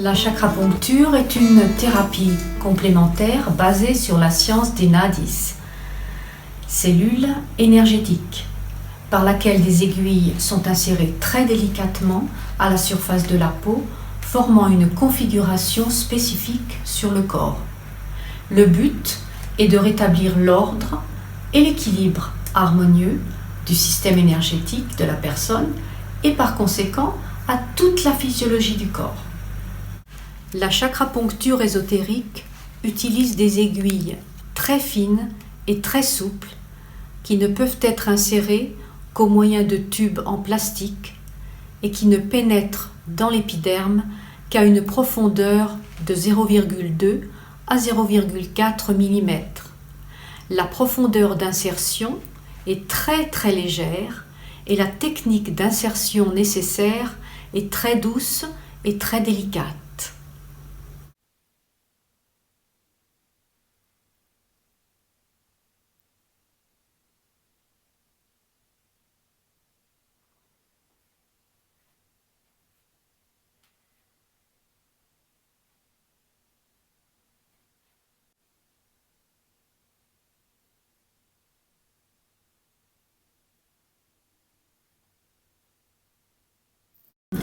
La chakrapuncture est une thérapie complémentaire basée sur la science des nadis, cellules énergétiques, par laquelle des aiguilles sont insérées très délicatement à la surface de la peau, formant une configuration spécifique sur le corps. Le but est de rétablir l'ordre et l'équilibre harmonieux du système énergétique de la personne et par conséquent à toute la physiologie du corps. La chakrapuncture ésotérique utilise des aiguilles très fines et très souples qui ne peuvent être insérées qu'au moyen de tubes en plastique et qui ne pénètrent dans l'épiderme qu'à une profondeur de 0,2 à 0,4 mm. La profondeur d'insertion est très légère et la technique d'insertion nécessaire est très douce et très délicate.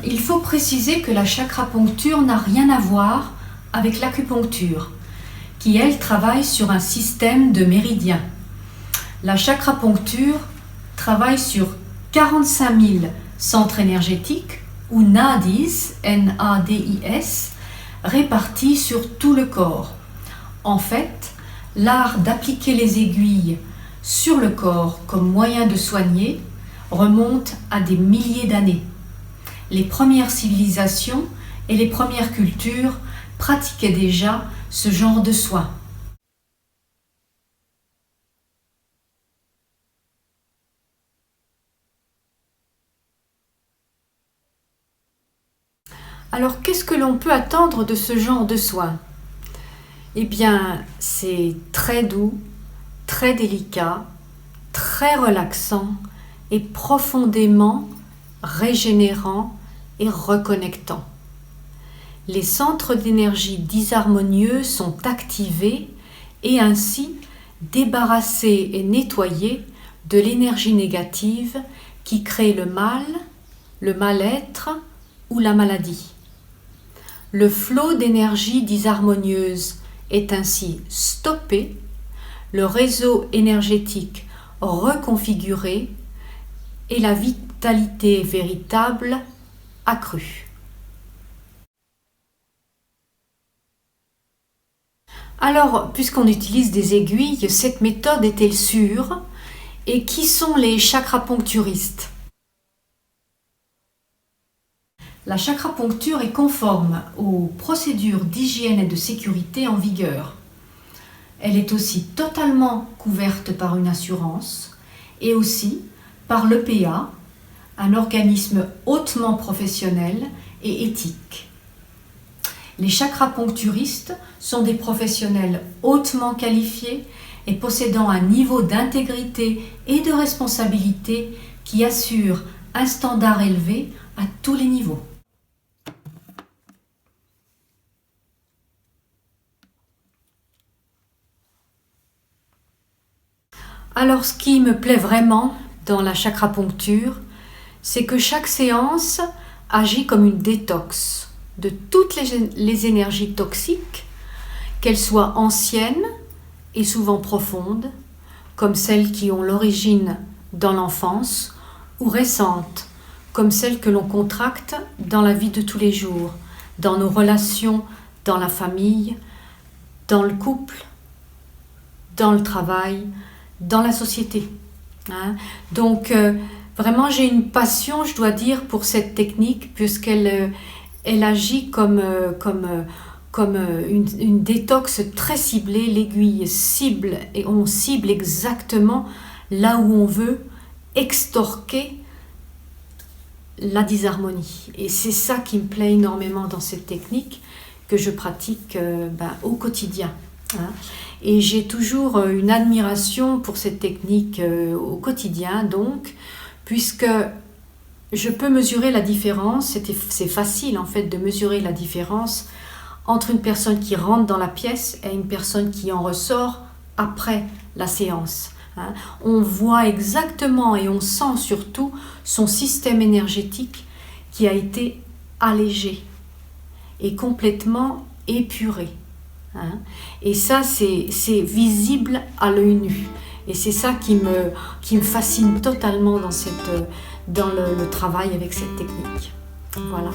Il faut préciser que la chakrapuncture n'a rien à voir avec l'acupuncture, qui elle travaille sur un système de méridiens. La chakrapuncture travaille sur 45 000 centres énergétiques ou nadis, N-A-D-I-S, répartis sur tout le corps. En fait, l'art d'appliquer les aiguilles sur le corps comme moyen de soigner remonte à des milliers d'années. Les premières civilisations et les premières cultures pratiquaient déjà ce genre de soins. Alors, qu'est-ce que l'on peut attendre de ce genre de soins? Eh bien, c'est très doux, très délicat, très relaxant et profondément régénérant et reconnectant. Les centres d'énergie disharmonieux sont activés et ainsi débarrassés et nettoyés de l'énergie négative qui crée le mal, le mal-être ou la maladie. Le flot d'énergie disharmonieuse est ainsi stoppé, le réseau énergétique reconfiguré et la vitalité véritable accrue. Alors, puisqu'on utilise des aiguilles, cette méthode est-elle sûre? Et qui sont les chakrapuncturistes? La chakrapuncture est conforme aux procédures d'hygiène et de sécurité en vigueur. Elle est aussi totalement couverte par une assurance et aussi par l'EPA, un organisme hautement professionnel et éthique. Les chakrapuncturistes sont des professionnels hautement qualifiés et possédant un niveau d'intégrité et de responsabilité qui assure un standard élevé à tous les niveaux. Alors, ce qui me plaît vraiment dans la chakrapuncture, c'est que chaque séance agit comme une détox de toutes les énergies toxiques, qu'elles soient anciennes et souvent profondes, comme celles qui ont l'origine dans l'enfance, ou récentes, comme celles que l'on contracte dans la vie de tous les jours, dans nos relations, dans la famille, dans le couple, dans le travail, dans la société. Donc, vraiment, j'ai une passion, je dois dire, pour cette technique, puisqu'elle agit comme une détox très ciblée. L'aiguille cible, et on cible exactement là où on veut extorquer la disharmonie. Et c'est ça qui me plaît énormément dans cette technique que je pratique au quotidien. Et j'ai toujours une admiration pour cette technique au quotidien, donc, puisque je peux mesurer la différence, c'est facile en fait de mesurer la différence entre une personne qui rentre dans la pièce et une personne qui en ressort après la séance. On voit exactement et on sent surtout son système énergétique qui a été allégé et complètement épuré. Et ça, c'est visible à l'œil nu. Et c'est ça qui me fascine totalement dans le travail avec cette technique. Voilà.